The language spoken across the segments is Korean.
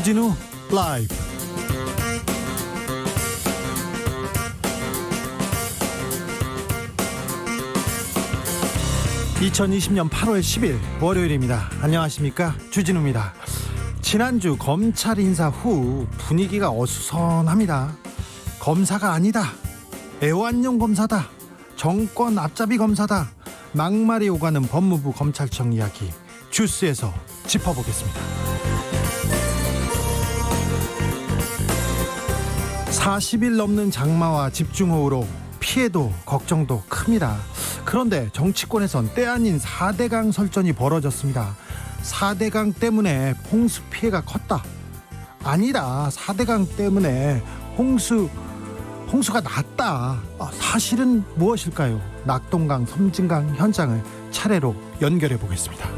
주진우 라이브. 2020년 8월 10일 월요일입니다. 안녕하십니까, 주진우입니다. 지난주 검찰 인사 후 분위기가 어수선합니다. 검사가 아니다, 애완용 검사다, 정권 앞잡이 검사다, 막말이 오가는 법무부 검찰청 이야기 주스에서 짚어보겠습니다. 40일 넘는 장마와 집중호우로 피해도 걱정도 큽니다. 그런데 정치권에선 때 아닌 4대강 설전이 벌어졌습니다. 4대강 때문에 홍수 피해가 컸다. 아니다, 4대강 때문에 홍수가 났다. 사실은 무엇일까요? 낙동강, 섬진강 현장을 차례로 연결해 보겠습니다.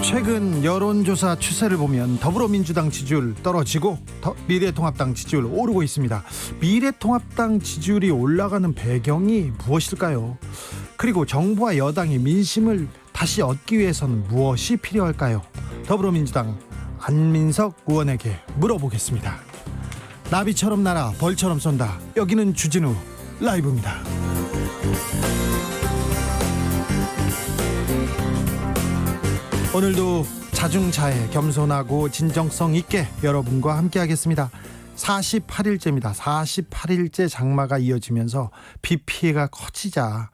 최근 여론조사 추세를 보면 더불어민주당 지지율 떨어지고 미래통합당 지지율 오르고 있습니다. 미래통합당 지지율이 올라가는 배경이 무엇일까요? 그리고 정부와 여당이 민심을 다시 얻기 위해서는 무엇이 필요할까요? 더불어민주당 안민석 의원에게 물어보겠습니다. 나비처럼 날아 벌처럼 쏜다. 여기는 주진우 라이브입니다. 오늘도 자중자애, 겸손하고 진정성 있게 여러분과 함께 하겠습니다. 48일째입니다. 48일째 장마가 이어지면서 비 피해가 커지자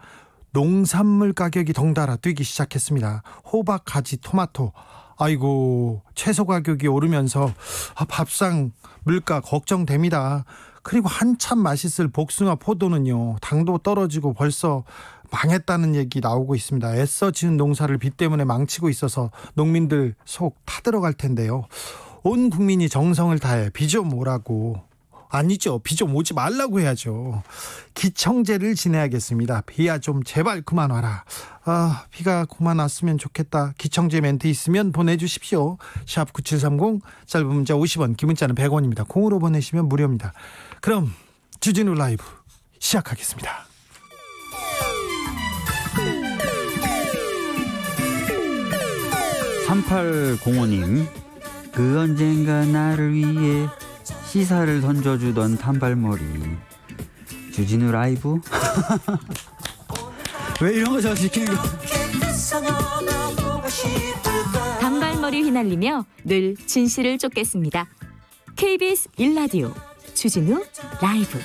농산물 가격이 덩달아 뛰기 시작했습니다. 호박, 가지, 토마토, 아이고, 채소 가격이 오르면서 밥상 물가 걱정됩니다. 그리고 한참 맛있을 복숭아, 포도는요, 당도 떨어지고 벌써 망했다는 얘기 나오고 있습니다. 애써 지은 농사를 비 때문에 망치고 있어서 농민들 속 타들어갈 텐데요. 온 국민이 정성을 다해 비 좀 오라고, 아니죠, 비 좀 오지 말라고 해야죠. 기청제를 지내야겠습니다. 비야 좀 제발 그만 와라. 비가 그만 왔으면 좋겠다. 기청제 멘트 있으면 보내주십시오. 샵 9730, 짧은 문자 50원, 긴 문자는 100원입니다. 콩으로 보내시면 무료입니다. 그럼 주진우 라이브 시작하겠습니다. (3805님) 그 언젠가 나를 위해 시사를 던져주던 단발머리 주진우 라이브. 왜 이런 거 저 시키는 거? 단발머리 휘날리며 늘 진실을 쫓겠습니다. KBS 1라디오 주진우 라이브.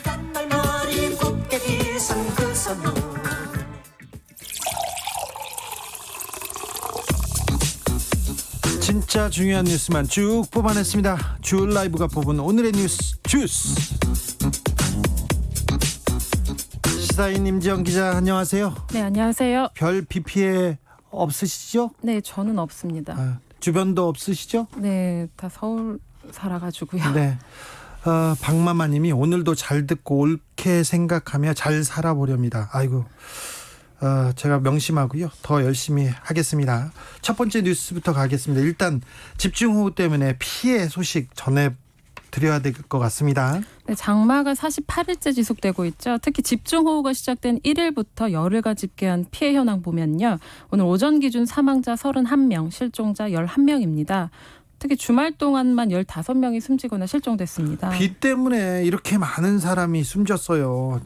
진짜 중요한 뉴스만 쭉 뽑아냈습니다. 주 라이브가 뽑은 오늘의 뉴스 주스. 시사인 임지영 기자, 안녕하세요. 네, 안녕하세요. 별 비 피해 없으시죠? 네, 저는 없습니다. 주변도 없으시죠? 네, 다 서울 살아가지고요. 네. 박마마님이 오늘도 잘 듣고 옳게 생각하며 잘 살아보렵니다. 아이고, 제가 명심하고요, 더 열심히 하겠습니다. 첫 번째 뉴스부터 가겠습니다. 일단 집중호우 때문에 피해 소식 전해드려야 될 것 같습니다. 네, 장마가 48일째 지속되고 있죠. 특히 집중호우가 시작된 1일부터 열흘간 집계한 피해 현황 보면요, 오늘 오전 기준 사망자 31명, 실종자 11명입니다. 특히 주말 동안만 15명이 숨지거나 실종됐습니다. 비 때문에 이렇게 많은 사람이 숨졌어요.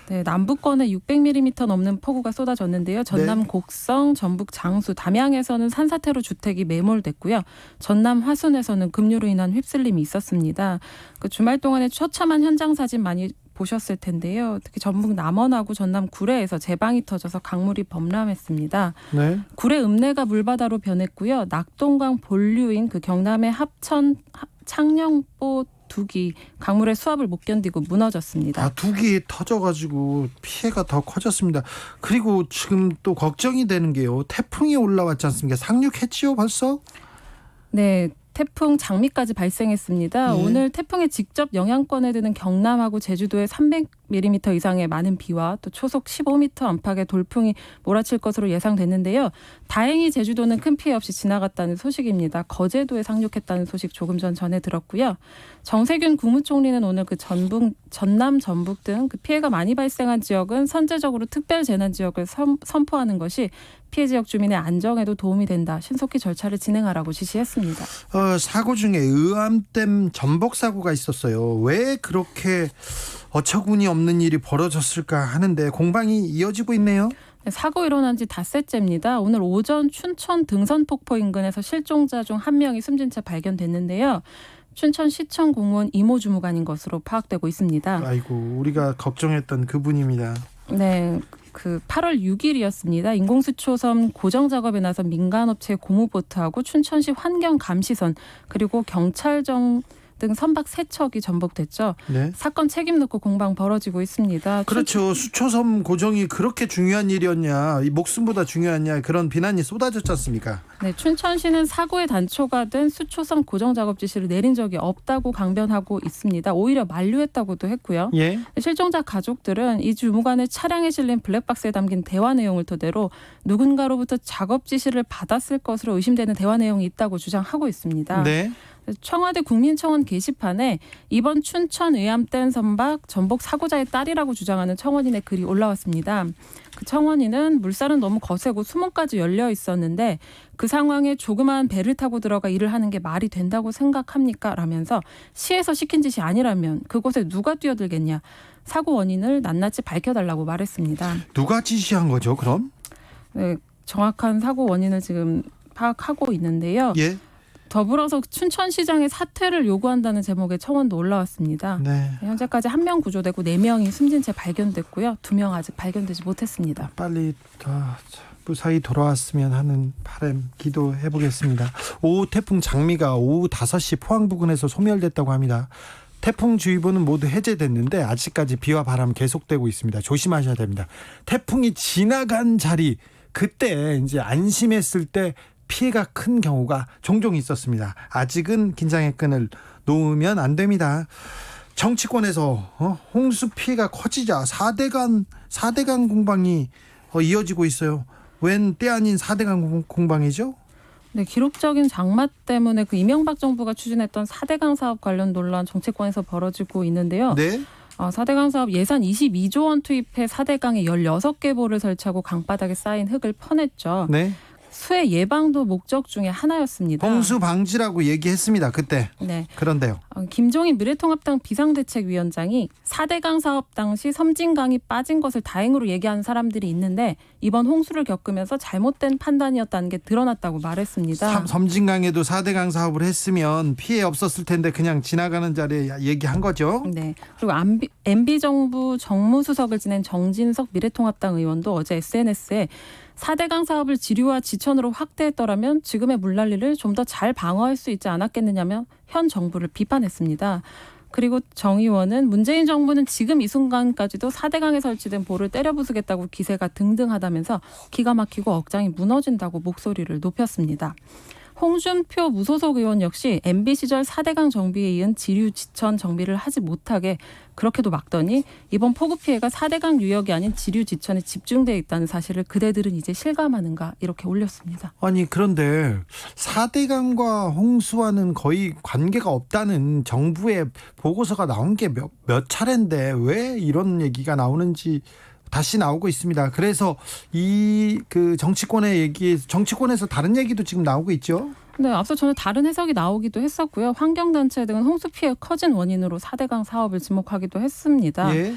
네, 남부권에 600mm 넘는 폭우가 쏟아졌는데요. 전남 곡성, 전북 장수, 담양에서는 산사태로 주택이 매몰됐고요. 전남 화순에서는 급류로 인한 휩쓸림이 있었습니다. 그 주말 동안에 처참한 현장 사진 많이 보셨을 텐데요. 특히 전북 남원하고 전남 구례에서 제방이 터져서 강물이 범람했습니다. 네. 구례 읍내가 물바다로 변했고요. 낙동강 본류인 그 경남의 합천 창녕보 두기 강물의 수압을 못 견디고 무너졌습니다. 두기 터져가지고 피해가 더 커졌습니다. 그리고 지금 또 걱정이 되는 게요, 태풍이 올라왔지 않습니까? 상륙했지요 벌써? 네, 태풍 장미까지 발생했습니다. 네. 오늘 태풍의 직접 영향권에 드는 경남하고 제주도에 300 mm 이상의 많은 비와 또 초속 15m 안팎의 돌풍이 몰아칠 것으로 예상됐는데요. 다행히 제주도는 큰 피해 없이 지나갔다는 소식입니다. 거제도에 상륙했다는 소식 조금 전 전해 들었고요. 정세균 국무총리는 오늘 그 전남, 전북 등 그 피해가 많이 발생한 지역은 선제적으로 특별 재난 지역을 선포하는 것이 피해 지역 주민의 안정에도 도움이 된다. 신속히 절차를 진행하라고 지시했습니다. 사고 중에 의암댐 전복 사고가 있었어요. 왜 그렇게 어처구니 없는 일이 벌어졌을까 하는데 공방이 이어지고 있네요. 사고 일어난 지 닷새째입니다. 오늘 오전 춘천 등선폭포 인근에서 실종자 중 한 명이 숨진 채 발견됐는데요. 춘천시청 공무원 이모 주무관인 것으로 파악되고 있습니다. 아이고, 우리가 걱정했던 그분입니다. 네, 그 8월 6일이었습니다. 인공수초섬 고정 작업에 나선 민간업체 고무보트하고 춘천시 환경감시선 그리고 경찰청 등 선박 3척이 전복됐죠. 네. 사건 책임 묻고 공방 벌어지고 있습니다. 그렇죠. 수초섬 고정이 그렇게 중요한 일이었냐, 이 목숨보다 중요했냐, 그런 비난이 쏟아졌지 않습니까? 네, 춘천시는 사고의 단초가 된 수초섬 고정 작업 지시를 내린 적이 없다고 강변하고 있습니다. 오히려 만류했다고도 했고요. 예. 실종자 가족들은 이 주무관의 차량에 실린 블랙박스에 담긴 대화 내용을 토대로 누군가로부터 작업 지시를 받았을 것으로 의심되는 대화 내용이 있다고 주장하고 있습니다. 네. 청와대 국민청원 게시판에 이번 춘천 의암댐 선박 전복 사고자의 딸이라고 주장하는 청원인의 글이 올라왔습니다. 그 청원인은 물살은 너무 거세고 수문까지 열려 있었는데 그 상황에 조그마한 배를 타고 들어가 일을 하는 게 말이 된다고 생각합니까? 라면서 시에서 시킨 짓이 아니라면 그곳에 누가 뛰어들겠냐. 사고 원인을 낱낱이 밝혀달라고 말했습니다. 누가 지시한 거죠, 그럼? 네, 정확한 사고 원인을 지금 파악하고 있는데요. 예. 더불어서 춘천시장의 사퇴를 요구한다는 제목의 청원도 올라왔습니다. 네. 현재까지 1명 구조되고 4명이 숨진 채 발견됐고요. 2명 아직 발견되지 못했습니다. 빨리 무사히 돌아왔으면 하는 바람 기도해 보겠습니다. 오후 태풍 장미가 오후 5시 포항 부근에서 소멸됐다고 합니다. 태풍주의보는 모두 해제됐는데 아직까지 비와 바람 계속되고 있습니다. 조심하셔야 됩니다. 태풍이 지나간 자리, 그때 이제 안심했을 때 피해가 큰 경우가 종종 있었습니다. 아직은 긴장의 끈을 놓으면 안 됩니다. 정치권에서 홍수 피해가 커지자 4대강 공방이 이어지고 있어요. 웬 때 아닌 4대강 공방이죠? 네, 기록적인 장마 때문에 그 이명박 정부가 추진했던 4대강 사업 관련 논란 정치권에서 벌어지고 있는데요. 네. 4대강 사업 예산 22조 원 투입해 4대강에 16개 보를 설치하고 강바닥에 쌓인 흙을 퍼냈죠. 네. 수해 예방도 목적 중에 하나였습니다. 홍수 방지라고 얘기했습니다. 그때. 네. 그런데요. 김종인 미래통합당 비상대책위원장이 4대강 사업 당시 섬진강이 빠진 것을 다행으로 얘기하는 사람들이 있는데 이번 홍수를 겪으면서 잘못된 판단이었다는 게 드러났다고 말했습니다. 섬진강에도 4대강 사업을 했으면 피해 없었을 텐데 그냥 지나가는 자리에 얘기한 거죠. 네. 그리고 MB정부 정무수석을 지낸 정진석 미래통합당 의원도 어제 SNS에 4대강 사업을 지류와 지천으로 확대했더라면 지금의 물난리를 좀 더 잘 방어할 수 있지 않았겠느냐며 현 정부를 비판했습니다. 그리고 정 의원은 문재인 정부는 지금 이 순간까지도 4대강에 설치된 보를 때려 부수겠다고 기세가 등등하다면서 기가 막히고 억장이 무너진다고 목소리를 높였습니다. 홍준표 무소속 의원 역시 MB 시절 4대강 정비에 이은 지류 지천 정비를 하지 못하게 그렇게도 막더니 이번 폭우 피해가 4대강 유역이 아닌 지류 지천에 집중되어 있다는 사실을 그대들은 이제 실감하는가 이렇게 올렸습니다. 아니 그런데 4대강과 홍수와는 거의 관계가 없다는 정부의 보고서가 나온 게 몇 차례인데 왜 이런 얘기가 나오는지 다시 나오고 있습니다. 그래서 그 정치권에서 다른 얘기도 지금 나오고 있죠. 네, 앞서 전에 다른 해석이 나오기도 했었고요. 환경단체 등은 홍수 피해 커진 원인으로 4대강 사업을 지목하기도 했습니다. 예.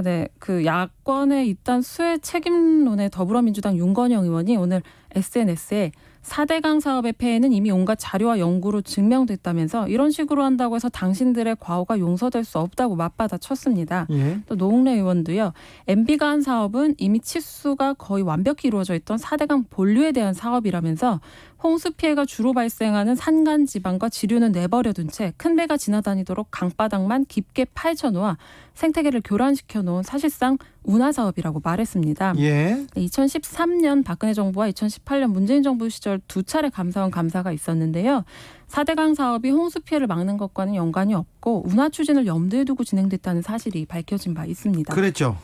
네, 그 야권의 잇단 수해 책임론의 더불어민주당 윤건영 의원이 오늘 SNS에 4대강 사업의 폐해는 이미 온갖 자료와 연구로 증명됐다면서 이런 식으로 한다고 해서 당신들의 과오가 용서될 수 없다고 맞받아 쳤습니다. 예. 또 노웅래 의원도요. MB가 한 사업은 이미 치수가 거의 완벽히 이루어져 있던 4대강 본류에 대한 사업이라면서 홍수 피해가 주로 발생하는 산간 지방과 지류는 내버려둔 채 큰 배가 지나다니도록 강바닥만 깊게 파헤쳐놓아 생태계를 교란시켜 놓은 사실상 운하 사업이라고 말했습니다. 예. 2013년 박근혜 정부와 2018년 문재인 정부 시절 두 차례 감사원 감사가 있었는데요. 4대강 사업이 홍수 피해를 막는 것과는 연관이 없고 운하 추진을 염두에 두고 진행됐다는 사실이 밝혀진 바 있습니다. 그랬죠.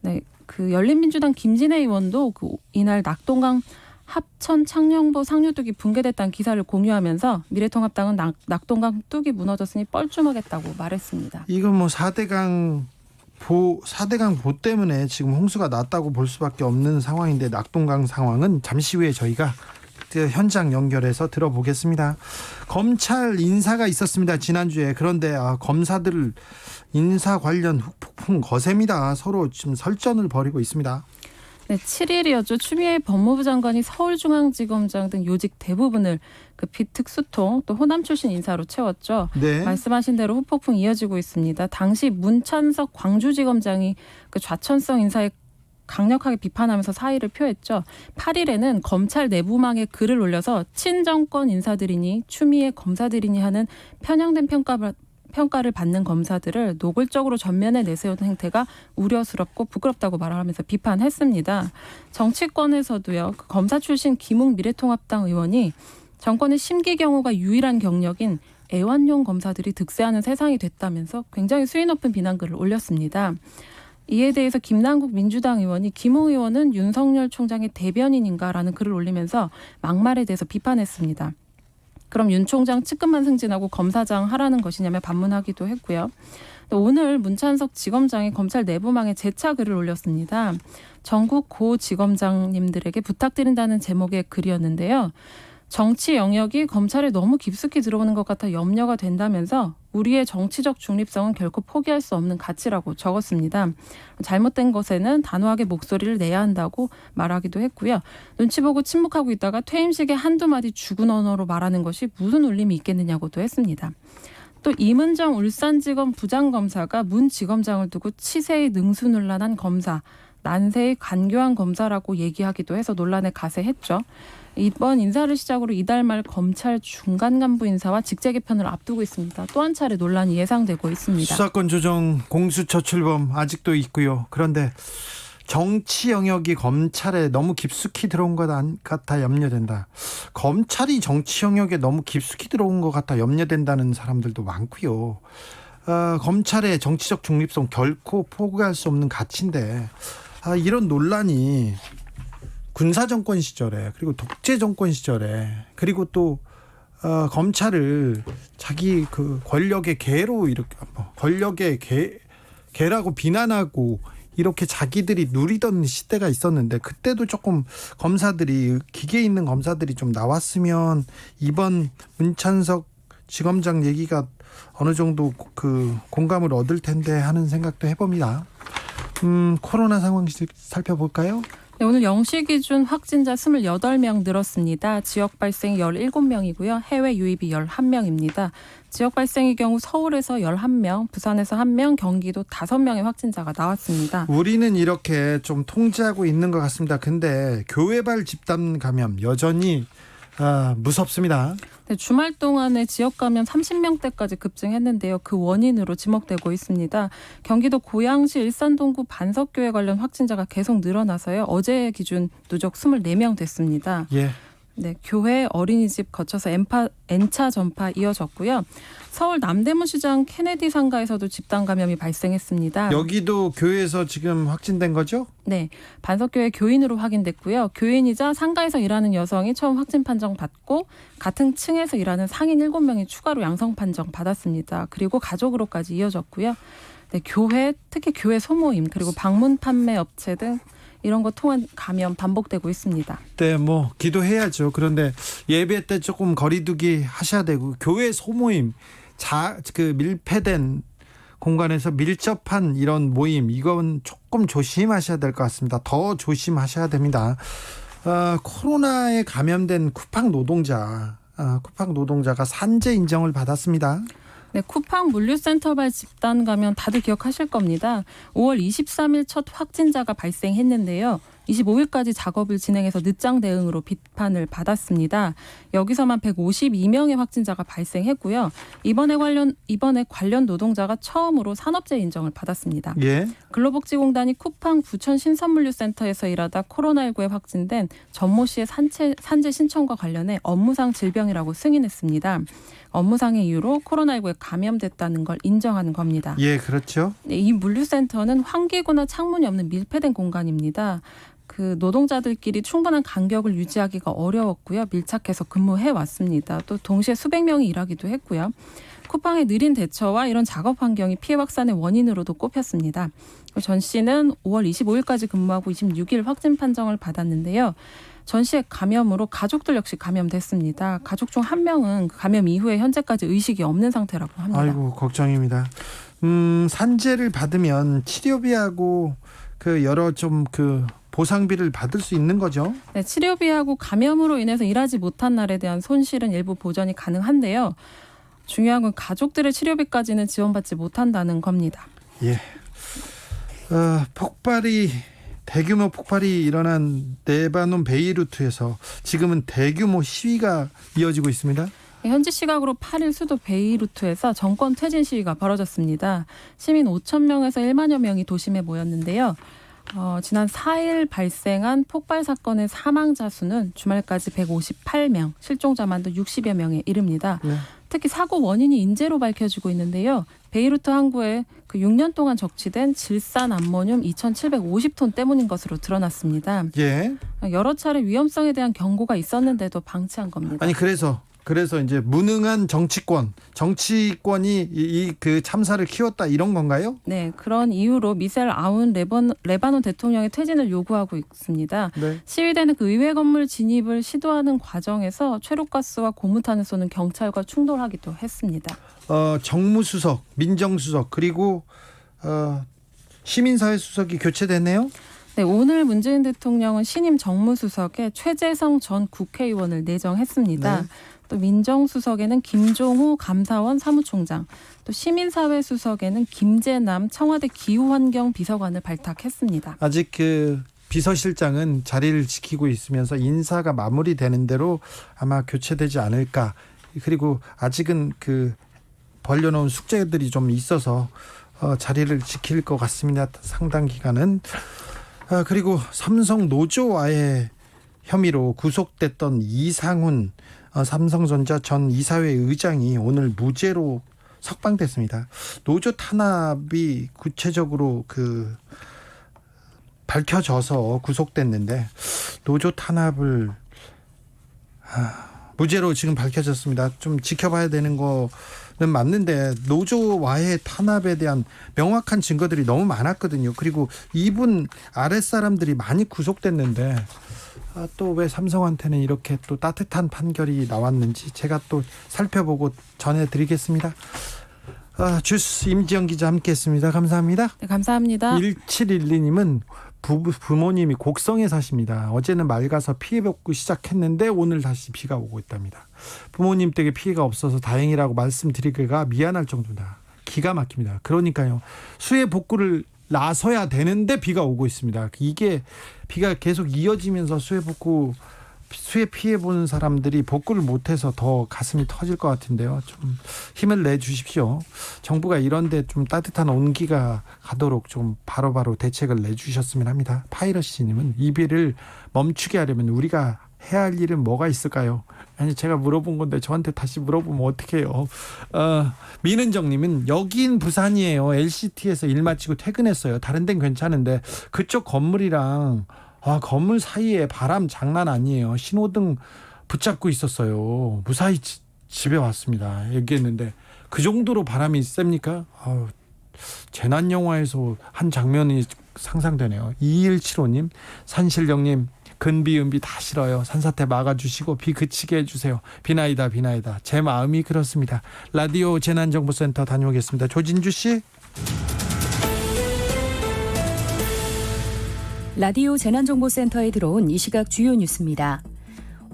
네, 그 열린민주당 김진애 의원도 이날 낙동강 합천 창녕보 상류뚝이 붕괴됐다는 기사를 공유하면서 미래통합당은 낙동강 뚝이 무너졌으니 뻘쭘하겠다고 말했습니다. 이건 뭐 4대강 보 때문에 지금 홍수가 났다고 볼 수밖에 없는 상황인데 낙동강 상황은 잠시 후에 저희가 현장 연결해서 들어보겠습니다. 검찰 인사가 있었습니다. 지난주에. 그런데 검사들 인사 관련 폭풍 거셉니다. 서로 지금 설전을 벌이고 있습니다. 네, 7일이었죠. 추미애 법무부 장관이 서울중앙지검장 등 요직 대부분을 그 비특수통 또 호남 출신 인사로 채웠죠. 네. 말씀하신 대로 후폭풍 이어지고 있습니다. 당시 문찬석 광주지검장이 그 좌천성 인사에 강력하게 비판하면서 사의를 표했죠. 8일에는 검찰 내부망에 글을 올려서 친정권 인사들이니 추미애 검사들이니 하는 편향된 평가를 받는 검사들을 노골적으로 전면에 내세운 행태가 우려스럽고 부끄럽다고 말하면서 비판했습니다. 정치권에서도요. 그 검사 출신 김웅 미래통합당 의원이 정권의 심기 경호가 유일한 경력인 애완용 검사들이 득세하는 세상이 됐다면서 굉장히 수위 높은 비난글을 올렸습니다. 이에 대해서 김남국 민주당 의원이 김웅 의원은 윤석열 총장의 대변인인가라는 글을 올리면서 막말에 대해서 비판했습니다. 그럼 윤 총장 측근만 승진하고 검사장 하라는 것이냐며 반문하기도 했고요. 오늘 문찬석 지검장이 검찰 내부망에 재차 글을 올렸습니다. 전국 고 지검장님들에게 부탁드린다는 제목의 글이었는데요. 정치 영역이 검찰에 너무 깊숙이 들어오는 것 같아 염려가 된다면서 우리의 정치적 중립성은 결코 포기할 수 없는 가치라고 적었습니다. 잘못된 것에는 단호하게 목소리를 내야 한다고 말하기도 했고요. 눈치 보고 침묵하고 있다가 퇴임식에 한두 마디 죽은 언어로 말하는 것이 무슨 울림이 있겠느냐고도 했습니다. 또 이문정 울산지검 부장검사가 문 지검장을 두고 치세의 능수논란한 검사, 난세의 간교한 검사라고 얘기하기도 해서 논란에 가세했죠. 이번 인사를 시작으로 이달 말 검찰 중간 간부 인사와 직제 개편을 앞두고 있습니다. 또 한 차례 논란이 예상되고 있습니다. 수사권 조정, 공수처 출범 아직도 있고요. 그런데 정치 영역이 검찰에 너무 깊숙이 들어온 것 같아 염려된다. 검찰이 정치 영역에 너무 깊숙이 들어온 것 같아 염려된다는 사람들도 많고요. 검찰의 정치적 중립성 결코 포기할 수 없는 가치인데 이런 논란이 군사정권 시절에 그리고 독재정권 시절에 그리고 또 검찰을 자기 그 권력의 개로 이렇게 권력의 개라고 비난하고 이렇게 자기들이 누리던 시대가 있었는데 그때도 조금 검사들이 기계 있는 검사들이 좀 나왔으면 이번 문찬석 지검장 얘기가 어느 정도 그 공감을 얻을 텐데 하는 생각도 해봅니다. 코로나 상황 살펴볼까요? 네, 오늘 0시 기준 확진자 28명 늘었습니다. 지역 발생이 17명이고요. 해외 유입이 11명입니다. 지역 발생의 경우 서울에서 11명, 부산에서 1명, 경기도 5명의 확진자가 나왔습니다. 우리는 이렇게 좀 통제하고 있는 것 같습니다. 근데 교회발 집단 감염 여전히 무섭습니다. 네, 주말 동안에 지역 감염 30명대까지 급증했는데요. 그 원인으로 지목되고 있습니다. 경기도 고양시 일산동구 반석교회 관련 확진자가 계속 늘어나서요. 어제 기준 누적 24명 됐습니다. 예. 네, 교회 어린이집 거쳐서 N차 전파 이어졌고요. 서울 남대문 시장 케네디 상가에서도 집단 감염이 발생했습니다. 여기도 교회에서 지금 확진된 거죠? 네, 반석교회 교인으로 확인됐고요. 교인이자 상가에서 일하는 여성이 처음 확진 판정 받고 같은 층에서 일하는 상인 7명이 추가로 양성 판정 받았습니다. 그리고 가족으로까지 이어졌고요. 네, 교회, 특히 교회 소모임 그리고 방문 판매 업체 등 이런 거 통한 감염 반복되고 있습니다. 네, 뭐 기도해야죠. 그런데 예배 때 조금 거리두기 하셔야 되고 교회 소모임, 밀폐된 공간에서 밀접한 이런 모임 이건 조금 조심하셔야 될 것 같습니다. 더 조심하셔야 됩니다. 코로나에 감염된 쿠팡 노동자가 산재 인정을 받았습니다. 네, 쿠팡 물류센터발 집단 감염 다들 기억하실 겁니다. 5월 23일 첫 확진자가 발생했는데요. 25일까지 작업을 진행해서 늦장 대응으로 비판을 받았습니다. 여기서만 152명의 확진자가 발생했고요. 이번에 관련 노동자가 처음으로 산업재해 인정을 받았습니다. 예. 근로복지공단이 쿠팡 부천 신선물류센터에서 일하다 코로나19에 확진된 전모 씨의 산재 신청과 관련해 업무상 질병이라고 승인했습니다. 업무상의 이유로 코로나19에 감염됐다는 걸 인정하는 겁니다. 예, 그렇죠. 네, 이 물류센터는 환기구나 창문이 없는 밀폐된 공간입니다. 그 노동자들끼리 충분한 간격을 유지하기가 어려웠고요. 밀착해서 근무해 왔습니다. 또 동시에 수백 명이 일하기도 했고요. 쿠팡의 느린 대처와 이런 작업 환경이 피해 확산의 원인으로도 꼽혔습니다. 전 씨는 5월 25일까지 근무하고 26일 확진 판정을 받았는데요. 전 씨의 감염으로 가족들 역시 감염됐습니다. 가족 중 한 명은 감염 이후에 현재까지 의식이 없는 상태라고 합니다. 아이고, 걱정입니다. 산재를 받으면 치료비하고 그 여러 좀 그 보상비를 받을 수 있는 거죠? 네, 치료비하고 감염으로 인해서 일하지 못한 날에 대한 손실은 일부 보전이 가능한데요. 중요한 건 가족들의 치료비까지는 지원받지 못한다는 겁니다. 예. 대규모 폭발이 일어난 레바논 베이루트에서 지금은 대규모 시위가 이어지고 있습니다. 현지 시각으로 8일 수도 베이루트에서 정권 퇴진 시위가 벌어졌습니다. 시민 5천 명에서 1만여 명이 도심에 모였는데요. 지난 4일 발생한 폭발 사건의 사망자 수는 주말까지 158명, 실종자만도 60여 명에 이릅니다. 네. 특히 사고 원인이 인재로 밝혀지고 있는데요. 베이루트 항구에 그 6년 동안 적치된 질산 암모늄 2,750톤 때문인 것으로 드러났습니다. 예. 여러 차례 위험성에 대한 경고가 있었는데도 방치한 겁니다. 아니 그래서 이제 무능한 정치권이 그 참사를 키웠다 이런 건가요? 네, 그런 이유로 미셀 아운 레바논 대통령의 퇴진을 요구하고 있습니다. 네. 시위대는 그 의회 건물 진입을 시도하는 과정에서 최루가스와 고무탄을 쏘는 경찰과 충돌하기도 했습니다. 정무수석, 민정수석 그리고 시민사회 수석이 교체됐네요. 네, 오늘 문재인 대통령은 신임 정무수석에 최재성 전 국회의원을 내정했습니다. 네. 또 민정수석에는 김종우 감사원 사무총장, 또 시민사회수석에는 김재남 청와대 기후환경 비서관을 발탁했습니다. 아직 그 비서실장은 자리를 지키고 있으면서 인사가 마무리되는 대로 아마 교체되지 않을까. 그리고 아직은 그 벌려놓은 숙제들이 좀 있어서 자리를 지킬 것 같습니다. 상당 기간은. 그리고 삼성 노조와의 혐의로 구속됐던 이상훈 삼성전자 전 이사회 의장이 오늘 무죄로 석방됐습니다. 노조 탄압이 구체적으로 그 밝혀져서 구속됐는데 노조 탄압을 무죄로 지금 밝혀졌습니다. 좀 지켜봐야 되는 거는 맞는데 노조와의 탄압에 대한 명확한 증거들이 너무 많았거든요. 그리고 이분 아랫사람들이 많이 구속됐는데 또 왜 삼성한테는 이렇게 또 따뜻한 판결이 나왔는지 제가 또 살펴보고 전해드리겠습니다. 주스 임지영 기자 함께했습니다. 감사합니다. 네, 감사합니다. 1712님은 부모님이 곡성에 사십니다. 어제는 맑아서 피해 복구 시작했는데 오늘 다시 비가 오고 있답니다. 부모님 댁에 피해가 없어서 다행이라고 말씀드리기가 미안할 정도다. 기가 막힙니다. 그러니까요. 수해 복구를 나서야 되는데 비가 오고 있습니다. 이게 비가 계속 이어지면서 수해 피해 보는 사람들이 복구를 못해서 더 가슴이 터질 것 같은데요. 좀 힘을 내주십시오. 정부가 이런데 좀 따뜻한 온기가 가도록 좀 바로바로 대책을 내주셨으면 합니다. 파이러시님은 이 비를 멈추게 하려면 우리가 해야 할 일은 뭐가 있을까요? 아니 제가 물어본 건데 저한테 다시 물어보면 어떡해요. 민은정님은 여긴 부산이에요. LCT에서 일 마치고 퇴근했어요. 다른 데는 괜찮은데 그쪽 건물이랑 건물 사이에 바람 장난 아니에요. 신호등 붙잡고 있었어요. 무사히 집에 왔습니다. 얘기했는데 그 정도로 바람이 셉니까? 재난 영화에서 한 장면이 상상되네요. 2175님, 산신령님, 근비은비 다 싫어요. 산사태 막아주시고 비 그치게 해주세요. 비나이다. 제 마음이 그렇습니다. 라디오 재난정보센터 다녀오겠습니다. 조진주 씨. 라디오 재난정보센터에 들어온 이 시각 주요 뉴스입니다.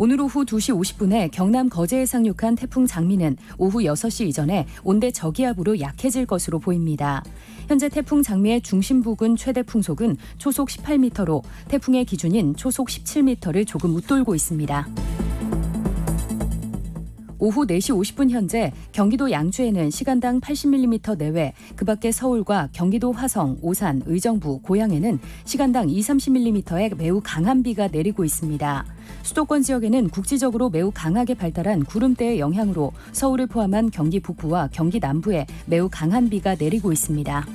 오늘 오후 2시 50분에 경남 거제에 상륙한 태풍 장미는 오후 6시 이전에 온대 저기압으로 약해질 것으로 보입니다. 현재 태풍 장미의 중심 부근 최대 풍속은 초속 18m로 태풍의 기준인 초속 17m를 조금 웃돌고 있습니다. 오후 4시 50분 현재 경기도 양주에는 시간당 80mm 내외, 그 밖에 서울과 경기도 화성, 오산, 의정부, 고양에는 시간당 20-30mm의 매우 강한 비가 내리고 있습니다. 수도권 지역에는 국지적으로 매우 강하게 발달한 구름대의 영향으로 서울을 포함한 경기 북부와 경기 남부에 매우 강한 비가 내리고 있습니다.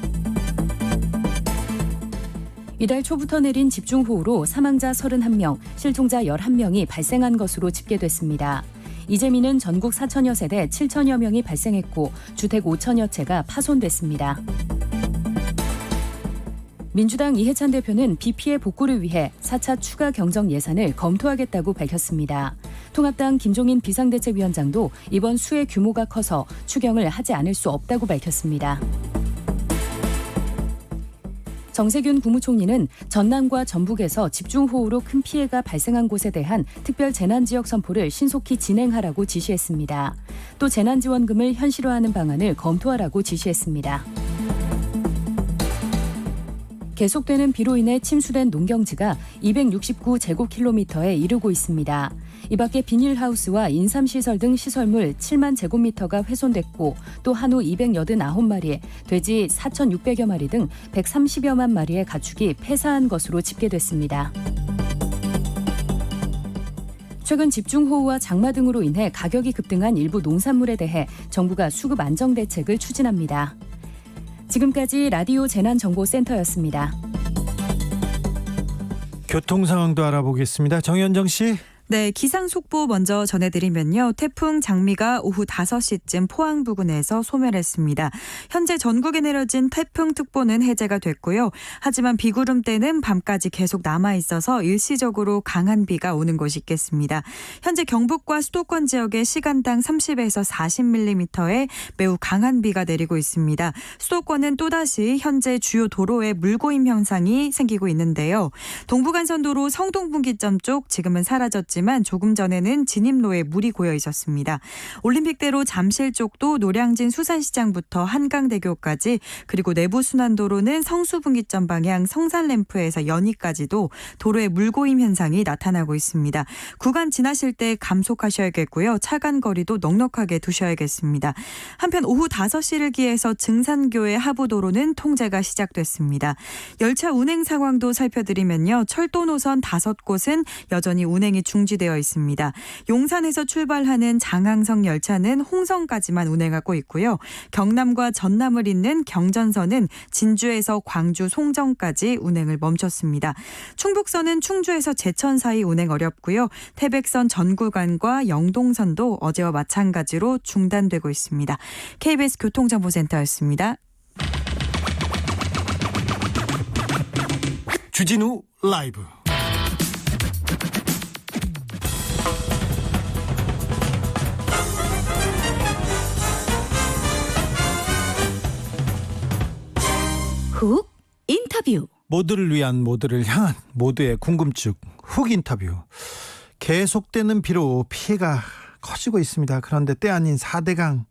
이달 초부터 내린 집중호우로 사망자 31명, 실종자 11명이 발생한 것으로 집계됐습니다. 이재민은 전국 4천여 세대 7천여 명이 발생했고 주택 5천여 채가 파손됐습니다. 민주당 이해찬 대표는 비 피해 복구를 위해 4차 추가 경정 예산을 검토하겠다고 밝혔습니다. 통합당 김종인 비상대책위원장도 이번 수의 규모가 커서 추경을 하지 않을 수 없다고 밝혔습니다. 정세균 국무총리는 전남과 전북에서 집중호우로 큰 피해가 발생한 곳에 대한 특별 재난지역 선포를 신속히 진행하라고 지시했습니다. 또 재난지원금을 현실화하는 방안을 검토하라고 지시했습니다. 계속되는 비로 인해 침수된 농경지가 269제곱킬로미터에 이르고 있습니다. 이 밖에 비닐하우스와 인삼시설 등 시설물 7만 제곱미터가 훼손됐고 또 한우 289마리, 돼지 4,600여 마리 등 130여만 마리의 가축이 폐사한 것으로 집계됐습니다. 최근 집중호우와 장마 등으로 인해 가격이 급등한 일부 농산물에 대해 정부가 수급 안정 대책을 추진합니다. 지금까지 라디오 재난정보센터였습니다. 교통 상황도 알아보겠습니다. 정현정 씨. 네, 기상 속보 먼저 전해드리면요. 태풍 장미가 오후 5시쯤 포항 부근에서 소멸했습니다. 현재 전국에 내려진 태풍특보는 해제가 됐고요. 하지만 비구름대는 밤까지 계속 남아있어서 일시적으로 강한 비가 오는 곳이 있겠습니다. 현재 경북과 수도권 지역에 시간당 30에서 40mm의 매우 강한 비가 내리고 있습니다. 수도권은 또다시 현재 주요 도로에 물고임 현상이 생기고 있는데요. 동부간선도로 성동분기점 쪽 지금은 사라졌지만 조금 전에는 진입로에 물이 고여 있었습니다. 올림픽대로 잠실 쪽도 노량진 수산시장부터 한강대교까지, 그리고 내부순환도로는 성수분기점 방향 성산램프에서 연희까지도 도로에 물고임 현상이 나타나고 있습니다. 구간 지나실 때 감속하셔야겠고요. 차간 거리도 넉넉하게 두셔야겠습니다. 한편 오후 5시를 기해서 증산교의 하부도로는 통제가 시작됐습니다. 열차 운행 상황도 살펴드리면요. 철도 노선 5곳은 여전히 운행이 중지되어 있습니다. 용산에서 출발하는 장항성 열차는 홍성까지만 운행하고 있고요. 경남과 전남을 잇는 경전선은 진주에서 광주 송정까지 운행을 멈췄습니다. 충북선은 충주에서 제천 사이 운행 어렵고요. 태백선 전 구간과 영동선도 어제와 마찬가지로 중단되고 있습니다. KBS 교통정보센터였습니다. 주진우 라이브. 훅 인터뷰. 모두를 위한, 모두를 향한, 모두의 궁금증 훅 인터뷰. 계속되는 비로 피해가 커지고 있습니다. 그런데 때 아닌 4대강,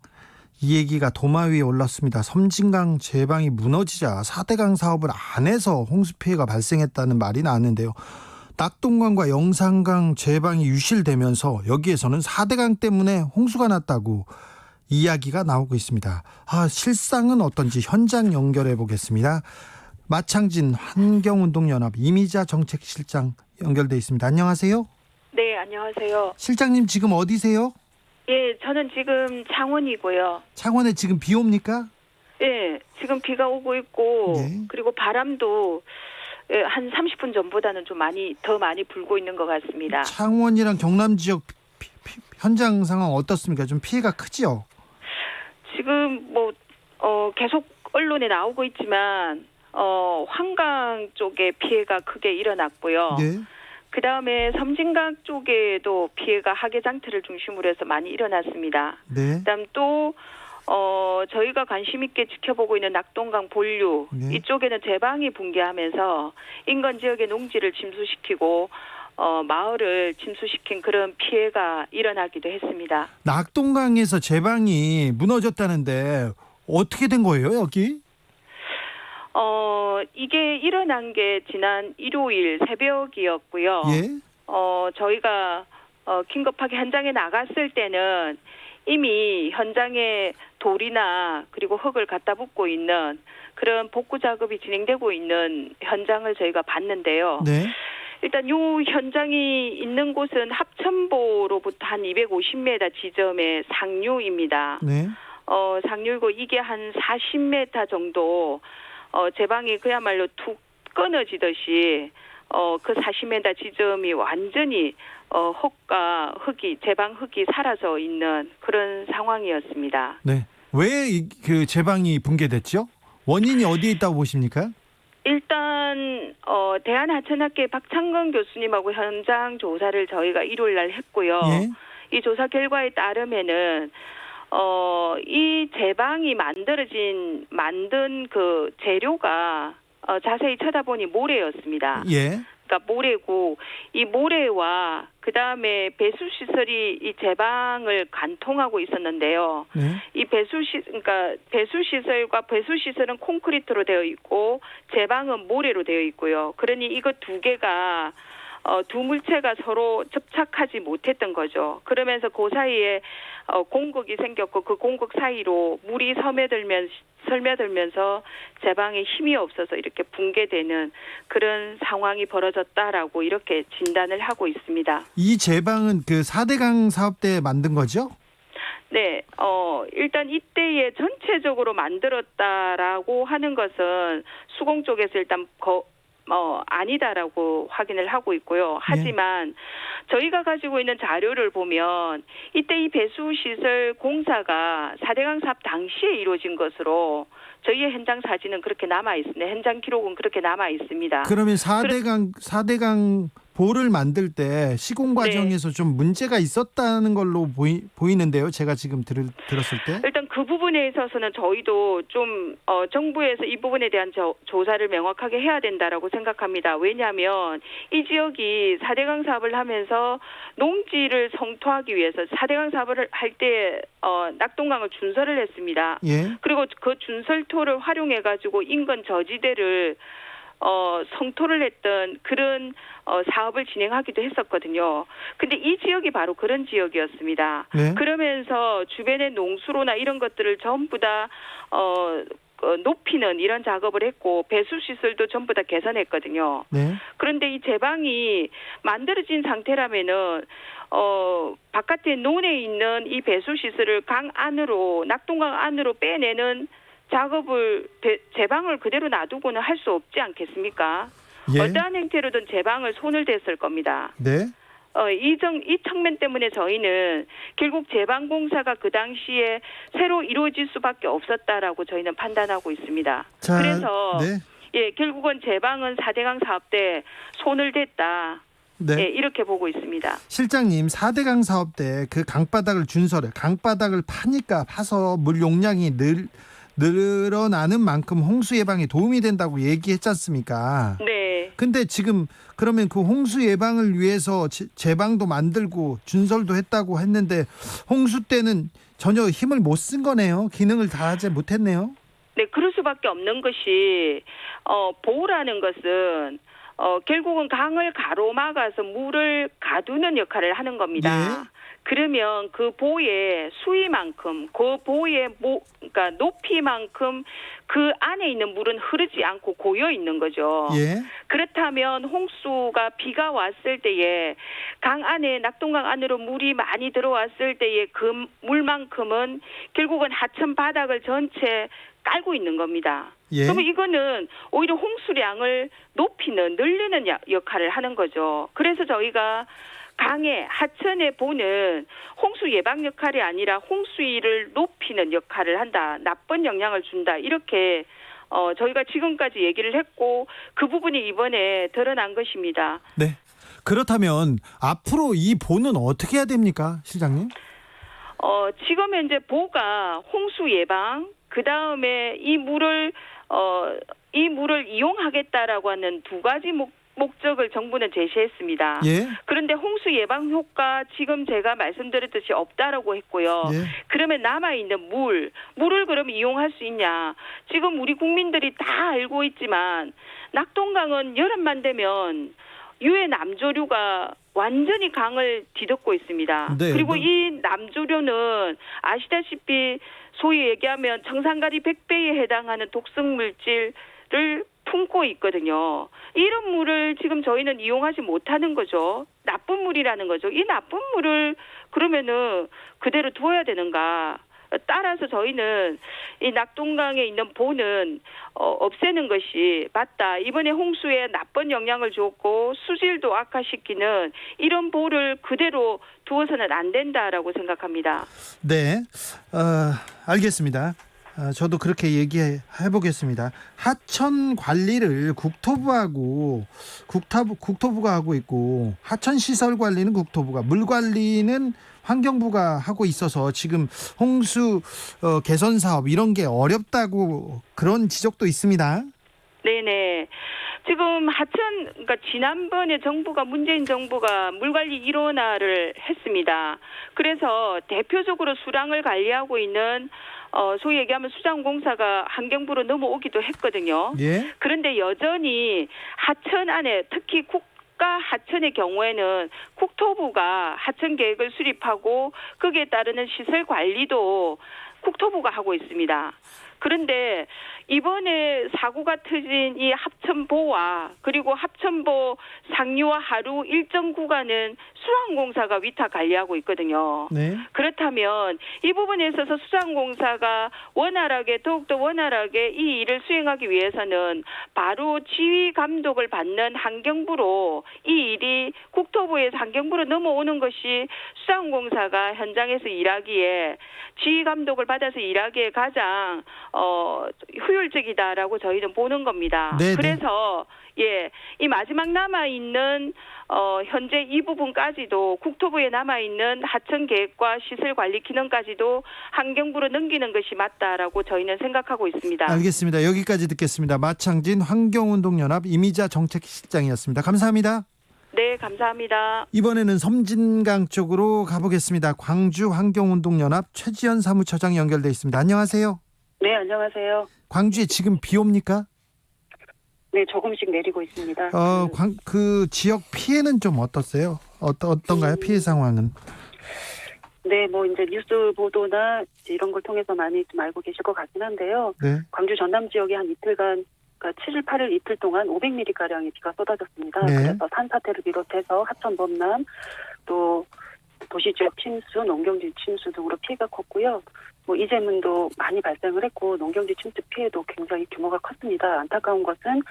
이 얘기가 도마 위에 올랐습니다. 섬진강 제방이 무너지자 4대강 사업을 안 해서 홍수 피해가 발생했다는 말이 나왔는데요. 낙동강과 영산강 제방이 유실되면서 여기에서는 4대강 때문에 홍수가 났다고 이야기가 나오고 있습니다. 실상은 어떤지 현장 연결해 보겠습니다. 마창진 환경운동연합 이미자 정책실장 연결돼 있습니다. 안녕하세요. 네, 안녕하세요. 실장님 지금 어디세요? 예, 저는 지금 창원이고요. 창원에 지금 비 옵니까? 예, 지금 비가 오고 있고, 네. 그리고 바람도 한 30분 전보다는 좀 더 많이 불고 있는 것 같습니다. 창원이랑 경남 지역 현장 상황 어떻습니까? 좀 피해가 크지요? 지금 계속 언론에 나오고 있지만 환강 쪽에 피해가 크게 일어났고요. 네. 그 다음에 섬진강 쪽에도 피해가 하계장터를 중심으로 해서 많이 일어났습니다. 네. 그다음 또 저희가 관심 있게 지켜보고 있는 낙동강 본류, 네. 이쪽에는 제방이 붕괴하면서 인근 지역의 농지를 침수시키고 마을을 침수시킨 그런 피해가 일어나기도 했습니다. 낙동강에서 제방이 무너졌다는데 어떻게 된 거예요, 여기? 이게 일어난 게 지난 일요일 새벽이었고요. 예? 저희가 긴급하게 현장에 나갔을 때는 이미 현장에 돌이나 그리고 흙을 갖다 붓고 있는 그런 복구 작업이 진행되고 있는 현장을 저희가 봤는데요. 네. 일단 요 현장이 있는 곳은 합천보로부터 한 250m 지점의 상류입니다. 네. 상류이고 이게 한 40m 정도 제방이 그야말로 툭 끊어지듯이 그 40m 지점이 완전히 흙과 흙이 제방 흙이 사라져 있는 그런 상황이었습니다. 네. 왜 그 제방이 붕괴됐죠? 원인이 어디에 있다고 보십니까? 일단 대한하천학회 박창건 교수님하고 현장 조사를 저희가 일요일 날 했고요. 예? 이 조사 결과에 따르면은 이 제방이 만든 그 재료가 자세히 쳐다보니 모래였습니다. 예. 그러니까 모래고 이 모래와 그 다음에 배수 시설이 이 제방을 관통하고 있었는데요. 네. 이 그러니까 배수 시설과 배수 시설은 콘크리트로 되어 있고 제방은 모래로 되어 있고요. 그러니 이거 두 개가 두 물체가 서로 접착하지 못했던 거죠. 그러면서 그 사이에 공극이 생겼고 그 공극 사이로 물이 스며들면서 제방에 힘이 없어서 이렇게 붕괴되는 그런 상황이 벌어졌다라고 이렇게 진단을 하고 있습니다. 이 제방은 그 4대강 사업 때 만든 거죠? 네, 일단 이때에 전체적으로 만들었다라고 하는 것은 수공 쪽에서 일단 아니다라고 확인을 하고 있고요. 하지만 저희가 가지고 있는 자료를 보면 이때 이 배수시설 공사가 4대강 사업 당시에 이루어진 것으로 저희의 현장 사진은 그렇게 남아 있습니다. 현장 기록은 그렇게 남아 있습니다. 그러면 4대강 보를 만들 때 시공 과정에서 좀 문제가 있었다는 걸로 보이는데요. 제가 지금 들었을 때. 일단 그 부분에 있어서는 저희도 좀 정부에서 이 부분에 대한 조사를 명확하게 해야 된다라고 생각합니다. 왜냐하면 이 지역이 4대강 사업을 하면서 농지를 성토하기 위해서 4대강 사업을 할 때 낙동강을 준설을 했습니다. 예. 그리고 그 준설토를 활용해 가지고 인근 저지대를 성토를 했던 그런 사업을 진행하기도 했었거든요. 근데 이 지역이 바로 그런 지역이었습니다. 네. 그러면서 주변의 농수로나 이런 것들을 전부 다 높이는 이런 작업을 했고 배수 시설도 전부 다 개선했거든요. 네. 그런데 이 제방이 만들어진 상태라면은 바깥에 논에 있는 이 배수 시설을 강 안으로 낙동강 안으로 빼내는 작업을 제방을 그대로 놔두고는 할 수 없지 않겠습니까? 예. 어떠한 행태로든 제방을 손을 댔을 겁니다. 네. 이 측면 때문에 저희는 결국 제방 공사가 그 당시에 새로 이루어질 수밖에 없었다라고 저희는 판단하고 있습니다. 자, 그래서 네. 결국은 제방은 4대강 사업 때 손을 댔다. 네. 이렇게 보고 있습니다. 실장님, 4대강 사업 때 그 강바닥을 강바닥을 파서 물 용량이 늘어나는 만큼 홍수 예방에 도움이 된다고 얘기했지 않습니까? 네. 근데 지금 그러면 그 홍수 예방을 위해서 제방도 만들고 준설도 했다고 했는데 홍수 때는 전혀 힘을 못 쓴 거네요. 기능을 다하지 못했네요. 네, 그럴 수밖에 없는 것이 보호라는 것은 결국은 강을 가로막아서 물을 가두는 역할을 하는 겁니다. 예. 그러면 그 보의 수위만큼, 그 보의 그러니까 높이만큼 그 안에 있는 물은 흐르지 않고 고여 있는 거죠. 예. 그렇다면 홍수가 비가 왔을 때에 강 안에 낙동강 안으로 물이 많이 들어왔을 때에 그 물만큼은 결국은 하천 바닥을 전체 깔고 있는 겁니다. 예. 그러면 이거는 오히려 홍수량을 늘리는 역할을 하는 거죠. 그래서 저희가 강의 하천에 보는 홍수 예방 역할이 아니라 홍수위를 높이는 역할을 한다. 나쁜 영향을 준다. 이렇게 저희가 지금까지 얘기를 했고 그 부분이 이번에 드러난 것입니다. 네. 그렇다면 앞으로 이 보는 어떻게 해야 됩니까, 실장님? 지금 현재 보가 홍수 예방, 그 다음에 이 물을 이용하겠다라고 하는 두 가지 목적을 정부는 제시했습니다. 예. 그런데 홍수 예방 효과 지금 제가 말씀드렸듯이 없다라고 했고요. 예. 그러면 남아있는 물을 그럼 이용할 수 있냐. 지금 우리 국민들이 다 알고 있지만 낙동강은 여름만 되면 유해 남조류가 완전히 강을 뒤덮고 있습니다. 네. 그리고 이 남조류는 아시다시피 소위 얘기하면 청산가리 100배에 해당하는 독성 물질을 품고 있거든요. 이런 물을 지금 저희는 이용하지 못하는 거죠. 나쁜 물이라는 거죠. 이 나쁜 물을 그러면은 그대로 두어야 되는가? 따라서 저희는 이 낙동강에 있는 보는 없애는 것이 맞다. 이번에 홍수에 나쁜 영향을 줬고 수질도 악화시키는 이런 보를 그대로 두어서는 안 된다라고 생각합니다. 네. 알겠습니다. 저도 그렇게 얘기해 보겠습니다. 하천 관리를 국토부가 하고 있고 하천 시설 관리는 국토부가, 물 관리는 환경부가 하고 있어서 지금 홍수 개선 사업 이런 게 어렵다고 그런 지적도 있습니다. 네네. 지금 그러니까 지난번에 문재인 정부가 물관리 1호화를 했습니다. 그래서 대표적으로 수량을 관리하고 있는 소위 얘기하면 수자원공사가 환경부로 넘어오기도 했거든요. 예. 그런데 여전히 하천 안에 특히 국가 하천의 경우에는 국토부가 하천 계획을 수립하고 거기에 따르는 시설 관리도 국토부가 하고 있습니다. 그런데 이번에 사고가 터진 이 합천보와 그리고 합천보 상류와 하류 일정 구간은 수자원공사가 위탁 관리하고 있거든요. 네. 그렇다면 이 부분에 있어서 수자원공사가 더욱더 원활하게 이 일을 수행하기 위해서는 바로 지휘 감독을 받는 환경부로 이 일이 국토부에서 환경부로 넘어오는 것이 수자원공사가 현장에서 일하기에 지휘 감독을 받아서 일하기에 가장 효율적이다라고 저희는 보는 겁니다. 네네. 그래서 이 마지막 남아 있는 현재 이 부분까지도 국토부에 남아 있는 하천 계획과 시설 관리 기능까지도 환경부로 넘기는 것이 맞다라고 저희는 생각하고 있습니다. 알겠습니다. 여기까지 듣겠습니다. 마창진 환경운동연합 이미자 정책실장이었습니다. 감사합니다. 네, 감사합니다. 이번에는 섬진강 쪽으로 가보겠습니다. 광주 환경운동연합 최지연 사무처장 연결돼 있습니다. 안녕하세요. 네, 안녕하세요. 광주에 지금 비 옵니까? 네, 조금씩 내리고 있습니다. 그 지역 피해는 좀 어떻어요? 어떤가요? 피해 상황은? 네, 뭐 이제 뉴스 보도나 이런 걸 통해서 많이 좀 알고 계실 것 같긴 한데요. 네. 광주 전남 지역에 한 이틀간, 그러니까 7일, 8일 이틀 동안 500mm 가량의 비가 쏟아졌습니다. 네. 그래서 산사태를 비롯해서 하천 범람, 또 도시 지역 침수, 농경지 침수 등으로 피해가 컸고요. 뭐 이재문도 많이 발생을 했고 농경지 침수 피해도 굉장히 규모가 컸습니다. 안타까운 것은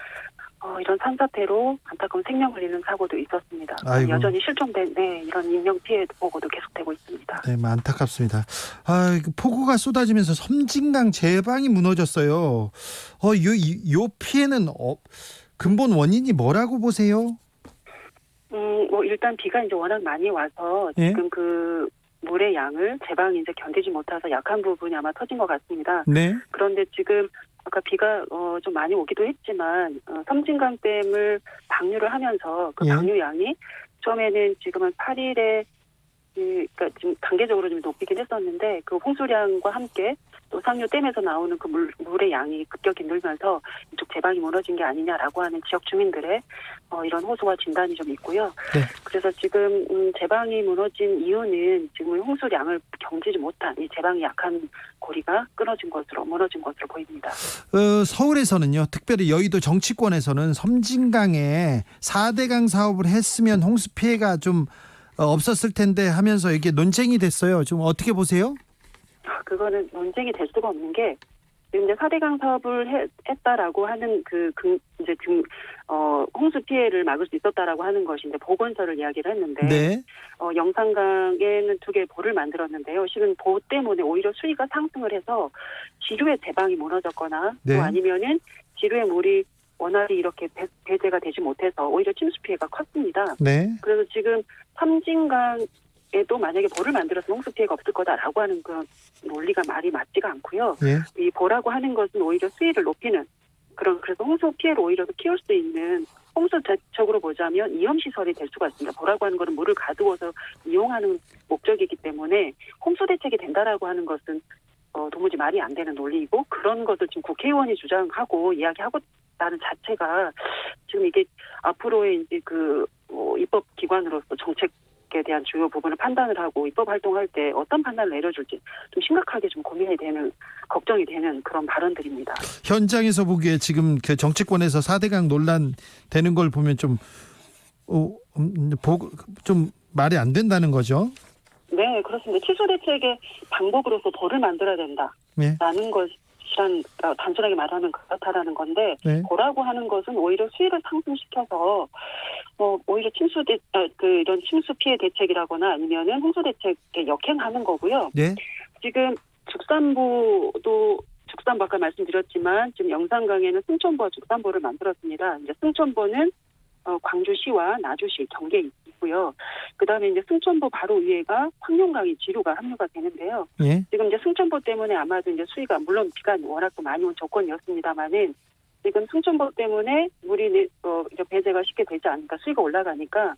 이런 산사태로 안타까운 생명을 잃는 사고도 있었습니다. 아이고. 여전히 실종된 이런 인명 피해 보고도 계속되고 있습니다. 네, 안타깝습니다. 폭우가 쏟아지면서 섬진강 제방이 무너졌어요. 요 피해는 근본 원인이 뭐라고 보세요? 뭐 일단 비가 이제 워낙 많이 와서 예? 지금 그 물의 양을 제방이 이제 견디지 못해서 약한 부분이 아마 터진 것 같습니다. 네. 그런데 지금 아까 비가 좀 많이 오기도 했지만 섬진강댐을 방류를 하면서 그 예. 방류 양이 처음에는 지금은 8일에 그러니까 지금 단계적으로 좀 높이긴 했었는데 그 홍수량과 함께 또 상류댐에서 나오는 그 물의 양이 급격히 늘면서 이쪽 제방이 무너진 게 아니냐라고 하는 지역 주민들의 이런 호소와 진단이 좀 있고요. 네. 그래서 지금 제방이 무너진 이유는 지금 홍수량을 견디지 못한 이 제방이 약한 고리가 무너진 것으로 보입니다. 서울에서는요, 특별히 여의도 정치권에서는 섬진강에 4대강 사업을 했으면 홍수 피해가 좀 없었을 텐데 하면서 이게 논쟁이 됐어요. 좀 어떻게 보세요? 그거는 논쟁이 될 수가 없는 게 지금 이제 4대강 사업을 했다라고 하는 홍수 피해를 막을 수 있었다라고 하는 것이 이제 보건설을 이야기를 했는데 네. 영산강에는 2개의 보를 만들었는데요. 실은 보 때문에 오히려 수위가 상승을 해서 지류의 제방이 무너졌거나 네. 또 아니면은 지류의 물이 원활히 이렇게 배제가 되지 못해서 오히려 침수 피해가 컸습니다. 네. 그래서 지금 섬진강에도 만약에 보를 만들어서 홍수 피해가 없을 거다라고 하는 그 논리가 말이 맞지가 않고요. 예. 이 보라고 하는 것은 오히려 수위를 높이는 그래서 홍수 피해를 오히려 더 키울 수 있는 홍수 대책으로 보자면 이염시설이 될 수가 있습니다. 보라고 하는 것은 물을 가두어서 이용하는 목적이기 때문에 홍수 대책이 된다라고 하는 것은 도무지 말이 안 되는 논리이고 그런 것을 지금 국회의원이 주장하고 이야기하고 있다는 자체가 지금 이게 앞으로의 이제 입법 기관으로서 정책에 대한 주요 부분을 판단을 하고 입법 활동할 때 어떤 판단을 내려줄지 좀 심각하게 좀 고민이 되는 걱정이 되는 그런 발언들입니다. 현장에서 보기에 지금 그 정치권에서 4대강 논란 되는 걸 보면 좀 말이 안 된다는 거죠. 네, 그렇습니다. 취소 대책의 방법으로서 벌을 만들어야 된다라는 것이란 단순하게 말하면 그렇다라는 건데 네. 벌하고 하는 것은 오히려 수위를 상승시켜서 오히려 이런 침수 피해 대책이라거나 아니면은 홍수 대책에 역행하는 거고요. 네. 지금 축산부 아까 말씀드렸지만 지금 영산강에는 승천보와 축산보를 만들었습니다. 이제 승천보는 광주시와 나주시 경계에 있고요. 그다음에 이제 승천보 바로 위에가 황룡강이 지류가 합류가 되는데요. 예. 지금 이제 승천보 때문에 아마도 이제 수위가 물론 비가 워낙 또 많이 온 조건이었습니다만은 지금 승천보 때문에 물이 이제 배제가 쉽게 되지 않으니까 수위가 올라가니까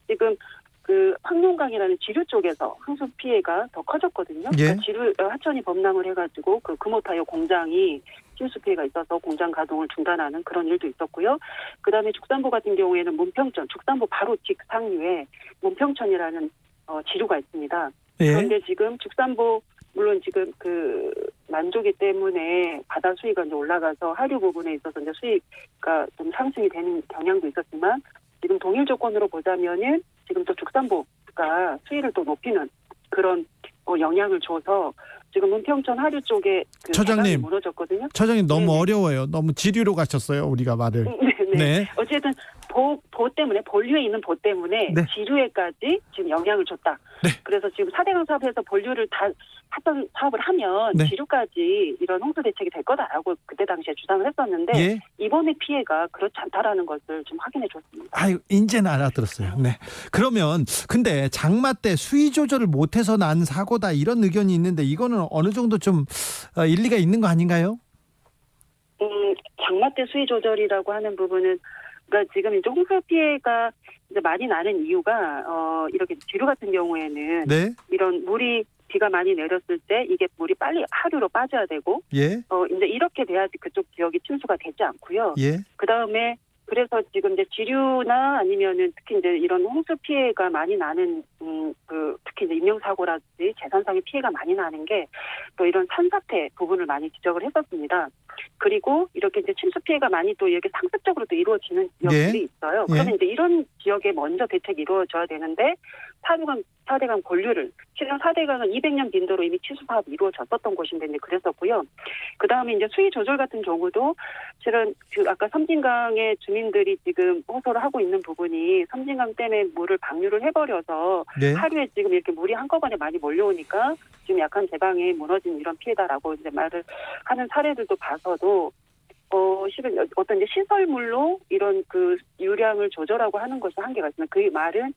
지금 그 황룡강이라는 지류 쪽에서 홍수 피해가 더 커졌거든요. 예. 그러니까 하천이 범람을 해가지고 그 금호타이어 공장이 침수 피해가 있어서 공장 가동을 중단하는 그런 일도 있었고요. 그다음에 축산보 같은 경우에는 문평천, 축산보 바로 직상류에 문평천이라는 지류가 있습니다. 예. 그런데 지금 축산보 물론 지금 그 만조기 때문에 바다 수위가 이제 올라가서 하류 부분에 있어서 이제 수위가 좀 상승이 되는 경향도 있었지만 지금 동일 조건으로 보자면은 지금 또 축산보가 수위를 또 높이는 그런 영향을 줘서 지금 문평천 하류 쪽에 그 처장님. 배관이 무너졌거든요. 처장님 너무 네네. 어려워요. 너무 지류로 가셨어요. 우리가 말을. 네. 네. 어쨌든 보 때문에 본류에 있는 보 때문에 네. 지류에까지 지금 영향을 줬다. 네. 그래서 지금 4대강 사업에서 본류를 다 했던 사업을 하면 네. 지류까지 이런 홍수 대책이 될 거다라고 그때 당시에 주장을 했었는데 예. 이번의 피해가 그렇지 않다라는 것을 좀 확인해 줬습니다. 아유, 이제는 알아들었어요. 네. 그러면 근데 장마 때 수위 조절을 못해서 난 사고다 이런 의견이 있는데 이거는 어느 정도 좀 일리가 있는 거 아닌가요? 장마 때 수위 조절이라고 하는 부분은 그러니까 지금 이제 홍수 피해가 이제 많이 나는 이유가 이렇게 지류 같은 경우에는 네. 이런 비가 많이 내렸을 때 이게 물이 빨리 하류로 빠져야 되고 예. 이제 이렇게 돼야지 그쪽 지역이 침수가 되지 않고요. 예. 그다음에 그래서 지금 이제 지류나 아니면은 특히 이제 이런 홍수 피해가 많이 나는 특히 이제 인명사고라든지 재산상의 피해가 많이 나는 게 또 이런 산사태 부분을 많이 지적을 했었습니다. 그리고 이렇게 이제 침수 피해가 많이 또 이렇게 상습적으로 또 이루어지는 지역들이 예. 있어요. 예. 그러면 이제 이런 지역에 먼저 대책이 이루어져야 되는데 4대강 본류를 실은 4대강은 200년 빈도로 이미 취수 사업이 이루어졌었던 곳인데 이제 그랬었고요. 그 다음에 이제 수위 조절 같은 경우도 실은 아까 섬진강의 주민들이 지금 호소를 하고 있는 부분이 섬진강 댐에 물을 방류를 해버려서 네. 하루에 지금 이렇게 물이 한꺼번에 많이 몰려오니까 지금 약한 제방에 무너진 이런 피해다라고 이제 말을 하는 사례들도 봐서도 실은 어떤 이제 시설물로 이런 그 유량을 조절하고 하는 것이 한계가 있습니다. 그 말은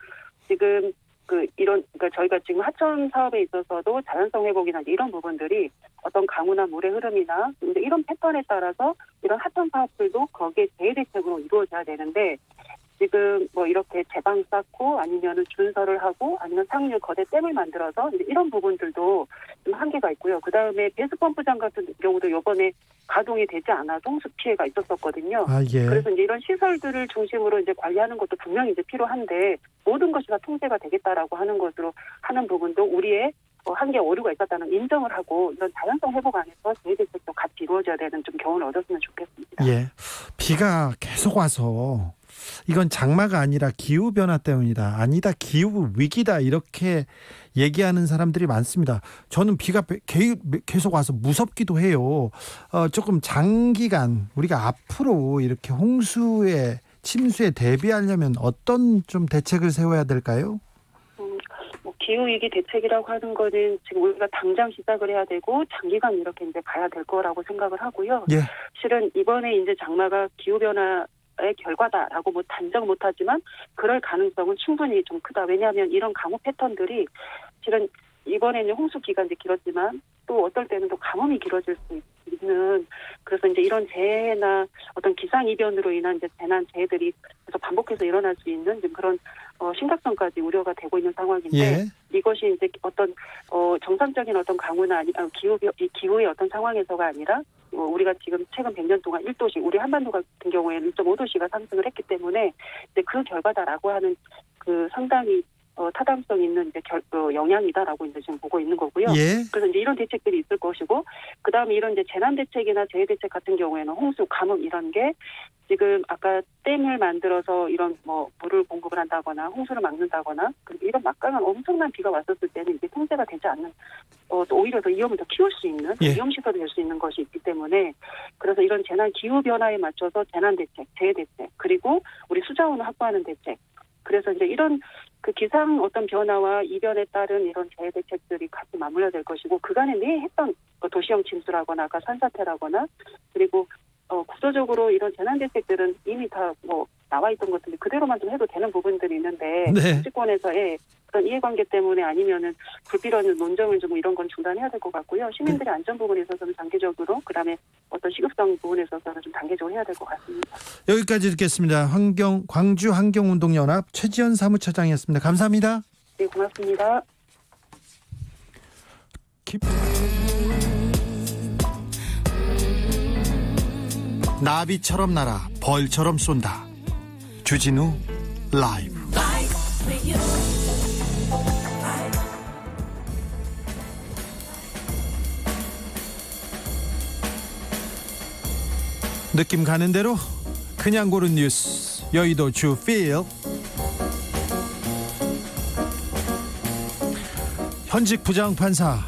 지금 그러니까 저희가 지금 하천 사업에 있어서도 자연성 회복이나 이런 부분들이 어떤 강우나 물의 흐름이나 이제 이런 패턴에 따라서 이런 하천 사업들도 거기에 대대책으로 이루어져야 되는데 지금 뭐 이렇게 제방 쌓고 아니면은 준설을 하고 아니면 상류 거대 댐을 만들어서 이제 이런 부분들도 좀 한계가 있고요. 그 다음에 배수펌프장 같은 경우도 이번에 가동이 되지 않아도 홍수 피해가 있었거든요. 아, 예. 그래서 이제 이런 시설들을 중심으로 이제 관리하는 것도 분명히 이제 필요한데 모든 것이 다 통제가 되겠다라고 하는 것으로 하는 부분도 우리의 한계 오류가 있었다는 인정을 하고 이런 자연성 회복 안에서 대대책도 같이 이루어져야 되는 좀 교훈을 얻었으면 좋겠습니다. 예. 비가 계속 와서 이건 장마가 아니라 기후변화 때문이다. 아니다. 기후 위기다. 이렇게 얘기하는 사람들이 많습니다. 저는 비가 계속 와서 무섭기도 해요. 조금 장기간 우리가 앞으로 이렇게 홍수에 침수에 대비하려면 어떤 좀 대책을 세워야 될까요? 기후위기 대책이라고 하는 거는 지금 우리가 당장 시작을 해야 되고 장기간 이렇게 이제 가야 될 거라고 생각을 하고요. 예. 실은 이번에 이제 장마가 기후변화의 결과다라고 뭐 단정 못하지만 그럴 가능성은 충분히 좀 크다. 왜냐하면 이런 강우 패턴들이 실은 이번에는 홍수 기간이 길었지만 또 어떨 때는 또 감염이 길어질 수 있는, 그래서 이제 이런 재해나 어떤 기상 이변으로 인한 이제 재난 재해들이 계속 반복해서 일어날 수 있는 이제 그런 심각성까지 우려가 되고 있는 상황인데, 예. 이것이 이제 어떤 정상적인 어떤 강우나 기후의 어떤 상황에서가 아니라 우리가 지금 최근 100년 동안 1도씩, 우리 한반도 같은 경우에는 1.5도씨가 상승을 했기 때문에 이제 그 결과다라고 하는 그 상당히 타당성 있는 이제 영향이다라고 이제 지금 보고 있는 거고요. 예. 그래서 이제 이런 대책들이 있을 것이고, 그 다음에 이런 이제 재난 대책이나 재해 대책 같은 경우에는 홍수, 가뭄 이런 게 지금 아까 댐을 만들어서 이런 물을 공급을 한다거나 홍수를 막는다거나, 그리고 이런 막강한 엄청난 비가 왔었을 때는 이게 통제가 되지 않는, 또 오히려 더 위험을 더 키울 수 있는 위험 시설이 될 수 있는 것이 있기 때문에, 그래서 이런 재난 기후 변화에 맞춰서 재난 대책, 재해 대책, 그리고 우리 수자원을 확보하는 대책, 그래서 이제 이런 그 기상 어떤 변화와 이변에 따른 이런 재해 대책들이 같이 맞물려야 될 것이고, 그간에 매 했던 도시형 침수라거나 아까 산사태라거나, 그리고 구조적으로 이런 재난 대책들은 이미 다 나와 있던 것들이 그대로만 좀 해도 되는 부분들이 있는데, 네. 정치권에서의 그런 이해관계 때문에 아니면은 불필요한 논쟁을 좀 이런 건 중단해야 될 것 같고요. 시민들의 안전 부분에 있어서는 단계적으로, 그다음에 어떤 시급성 부분에 있어서는 좀 단계적으로 해야 될 것 같습니다. 여기까지 듣겠습니다. 광주 환경운동연합 최지연 사무처장이었습니다. 감사합니다. 네, 고맙습니다. 나비처럼 날아 벌처럼 쏜다. 주진우 라이브. 느낌 가는 대로 그냥 고른 뉴스, 여의도 주필. 현직 부장판사,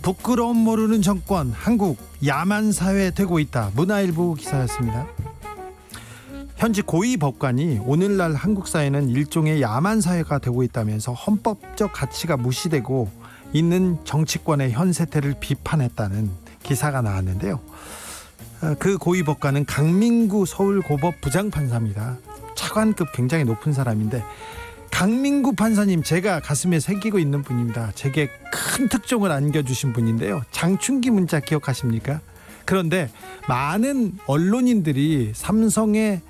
부끄러움 모르는 정권, 한국 야만 사회 되고 있다. 문화일보 기사였습니다. 현직 고위 법관이 오늘날 한국 사회는 일종의 야만 사회가 되고 있다면서 헌법적 가치가 무시되고 있는 정치권의 현 세태를 비판했다는 기사가 나왔는데요. 그 고위 법관은 강민구 서울고법 부장판사입니다. 차관급 굉장히 높은 사람인데, 강민구 판사님 제가 가슴에 새기고 있는 분입니다. 제게 큰 특종을 안겨주신 분인데요. 장충기 문자 기억하십니까? 그런데 많은 언론인들이 삼성의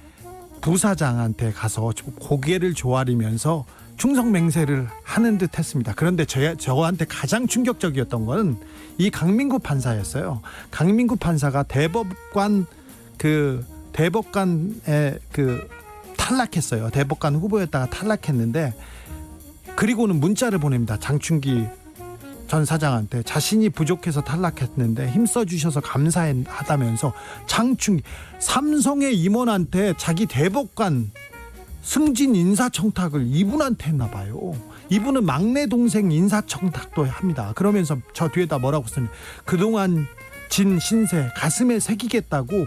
부사장한테 가서 고개를 조아리면서 충성맹세를 하는 듯 했습니다. 그런데 저한테 가장 충격적이었던 건 이 강민구 판사였어요. 강민구 판사가 대법관에 탈락했어요. 대법관 후보였다가 탈락했는데, 그리고는 문자를 보냅니다. 장충기 전 사장한테 자신이 부족해서 탈락했는데 힘써 주셔서 감사하다면서 장충기, 삼성의 임원한테 자기 대법관 승진 인사청탁을 이분한테 했나 봐요. 이분은 막내 동생 인사청탁도 합니다. 그러면서 저 뒤에다 뭐라고 썼냐, 그동안 진 신세 가슴에 새기겠다고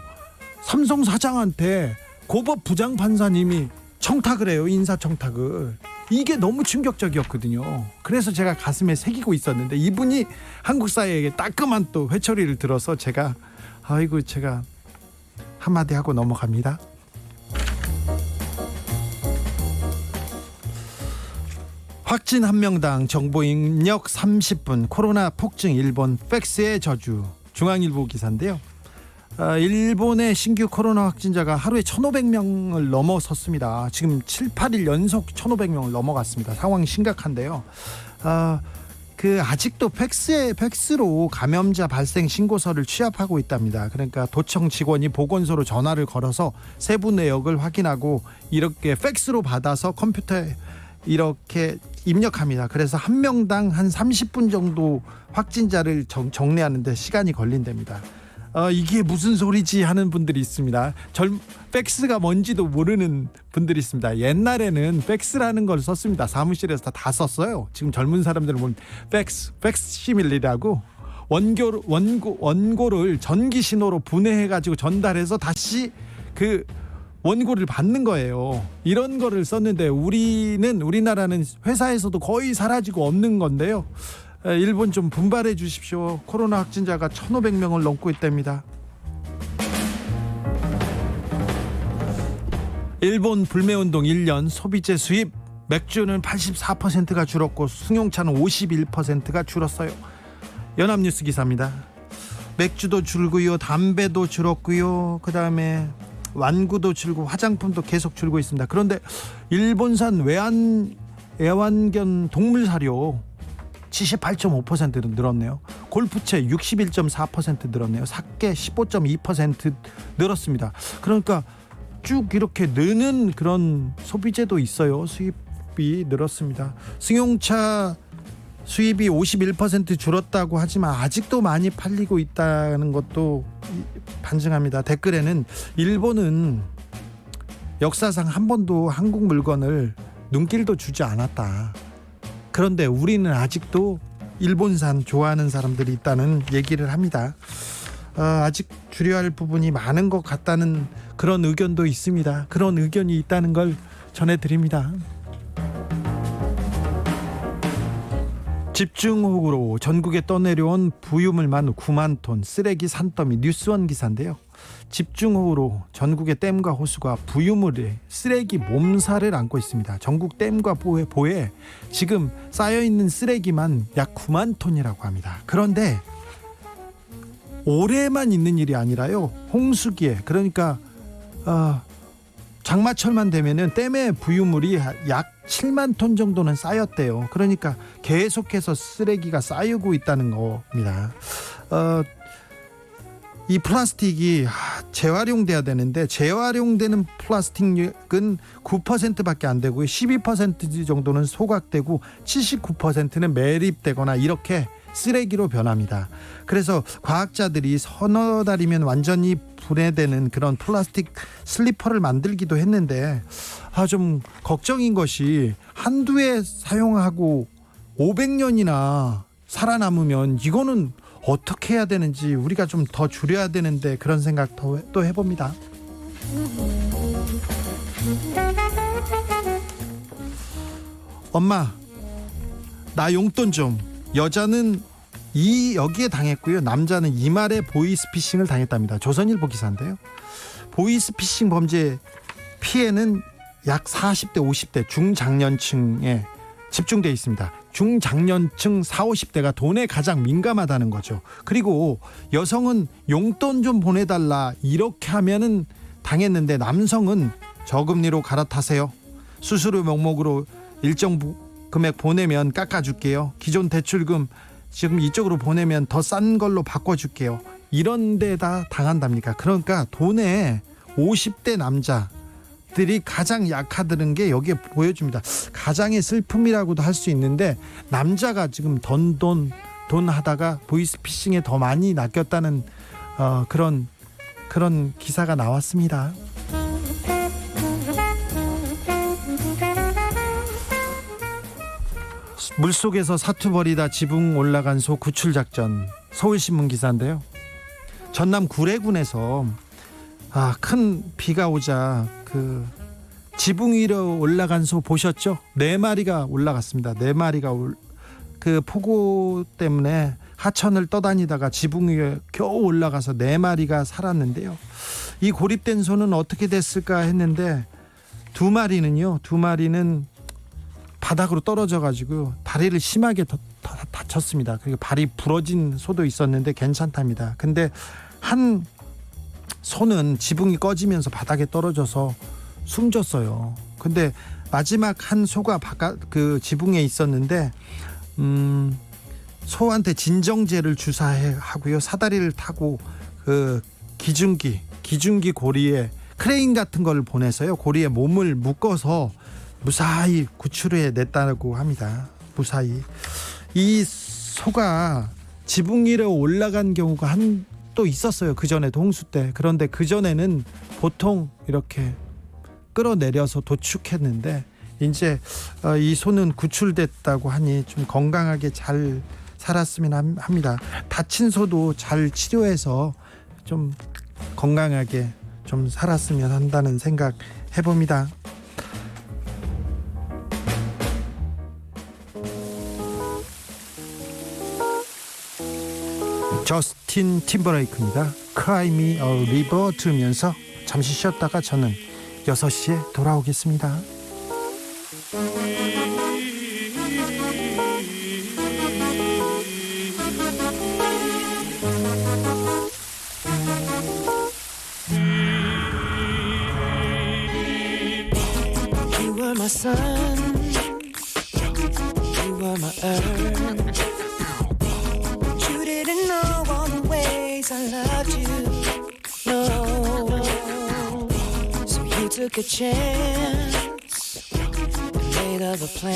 삼성 사장한테 고법 부장판사님이 청탁을 해요. 인사청탁을. 이게 너무 충격적이었거든요. 그래서 제가 가슴에 새기고 있었는데, 이분이 한국 사회에 따끔한 또 회초리를 들어서 제가 한마디 하고 넘어갑니다. 확진 1명당 정보 입력 30분, 코로나 폭증 일본 팩스의 저주. 중앙일보 기사인데요. 일본의 신규 코로나 확진자가 하루에 1,500명을 넘어섰습니다. 지금 7, 8일 연속 1,500명을 넘어갔습니다. 상황이 심각한데요. 아직도 팩스로 감염자 발생 신고서를 취합하고 있답니다. 그러니까 도청 직원이 보건소로 전화를 걸어서 세부 내역을 확인하고 이렇게 팩스로 받아서 컴퓨터에 이렇게 입력합니다. 그래서 한 명당 한 30분 정도 확진자를 정리하는데 시간이 걸린답니다. 이게 무슨 소리지 하는 분들이 있습니다. 팩스가 뭔지도 모르는 분들이 있습니다. 옛날에는 팩스라는 걸 썼습니다. 사무실에서 다 썼어요. 지금 젊은 사람들은 보면 팩시밀리라고 원고를 전기 신호로 분해해가지고 전달해서 다시 그 원고를 받는 거예요. 이런 거를 썼는데 우리나라는 회사에서도 거의 사라지고 없는 건데요. 일본 좀 분발해 주십시오. 코로나 확진자가 1,500명을 넘고 있답니다. 일본 불매운동 1년 소비재 수입, 맥주는 84%가 줄었고 승용차는 51%가 줄었어요. 연합뉴스 기사입니다. 맥주도 줄고요, 담배도 줄었고요, 그다음에 완구도 줄고 화장품도 계속 줄고 있습니다. 그런데 일본산 애완견 동물 사료 78.5% 늘었네요. 골프채 61.4% 늘었네요. 삭개 15.2% 늘었습니다. 그러니까 쭉 이렇게 느는 그런 소비재도 있어요. 수입이 늘었습니다. 승용차 수입이 51% 줄었다고 하지만 아직도 많이 팔리고 있다는 것도 반증합니다. 댓글에는 일본은 역사상 한 번도 한국 물건을 눈길도 주지 않았다. 그런데 우리는 아직도 일본산 좋아하는 사람들이 있다는 얘기를 합니다. 아직 줄여야 할 부분이 많은 것 같다는 그런 의견도 있습니다. 그런 의견이 있다는 걸 전해드립니다. 집중호우로 전국에 떠내려온 부유물만 9만 톤, 쓰레기 산더미. 뉴스원 기사인데요. 집중호우로 전국의 댐과 호수가 부유물에 쓰레기 몸살을 안고 있습니다. 전국 댐과 보에 지금 쌓여있는 쓰레기만 약 9만 톤이라고 합니다. 그런데 올해만 있는 일이 아니라요, 홍수기에, 그러니까 장마철만 되면은 댐에 부유물이 약 7만 톤 정도는 쌓였대요. 그러니까 계속해서 쓰레기가 쌓이고 있다는 겁니다. 이 플라스틱이 재활용돼야 되는데 재활용되는 플라스틱은 9%밖에 안 되고요. 12% 정도는 소각되고 79%는 매립되거나 이렇게 쓰레기로 변합니다. 그래서 과학자들이 서너 달이면 완전히 분해되는 그런 플라스틱 슬리퍼를 만들기도 했는데 좀 걱정인 것이 한두 해 사용하고 500년이나 살아남으면 이거는 어떻게 해야 되는지 우리가 좀 더 줄여야 되는데 그런 생각 또 해봅니다. 엄마, 나 용돈 좀. 여자는 여기에 당했고요, 남자는 이말에 보이스피싱을 당했답니다. 조선일보 기사인데요. 보이스피싱 범죄 피해는 약 40대 50대 중장년층에 집중되어 있습니다. 중장년층 40, 50대가 돈에 가장 민감하다는 거죠. 그리고 여성은 용돈 좀 보내달라 이렇게 하면은 당했는데, 남성은 저금리로 갈아타세요, 수수료 명목으로 일정 금액 보내면 깎아줄게요, 기존 대출금 지금 이쪽으로 보내면 더 싼 걸로 바꿔줄게요, 이런 데다 당한답니까? 그러니까 돈에 50대 남자들이 가장 약하다는 게 여기에 보여줍니다. 가장의 슬픔이라고도 할 수 있는데, 남자가 지금 돈 하다가 보이스피싱에 더 많이 낚였다는 그런 기사가 나왔습니다. 물속에서 사투 버리다 지붕 올라간 소 구출 작전. 서울신문 기사인데요. 전남 구례군에서 큰 비가 오자 그 지붕 위로 올라간 소 보셨죠? 4마리가 올라갔습니다. 4마리가 그 폭우 때문에 하천을 떠다니다가 지붕 위에 겨우 올라가서 4마리가 살았는데요. 이 고립된 소는 어떻게 됐을까 했는데, 2마리는 바닥으로 떨어져 가지고 다리를 심하게 다쳤습니다. 그리고 발이 부러진 소도 있었는데 괜찮답니다. 근데 한 소는 지붕이 꺼지면서 바닥에 떨어져서 숨졌어요. 근데 마지막 한 소가 그 지붕에 있었는데 소한테 진정제를 주사하고요, 사다리를 타고 그 기중기 고리에 크레인 같은 걸 보내서요, 고리에 몸을 묶어서 무사히 구출해 냈다고 합니다. 무사히. 이 소가 지붕 위로 올라간 경우가 또 있었어요. 그 전에도 홍수 때. 그런데 그 전에는 보통 이렇게 끌어내려서 도축했는데, 이제 이 소는 구출됐다고 하니 좀 건강하게 잘 살았으면 합니다. 다친 소도 잘 치료해서 좀 건강하게 좀 살았으면 한다는 생각 해봅니다. 저스틴 팀버레이크입니다. Cry Me a River 들으면서 잠시 쉬었다가 저는 6시에 돌아오겠습니다. were my sun, you were my earth. But you didn't know all the ways I loved you, no. So you took a chance and made other plans.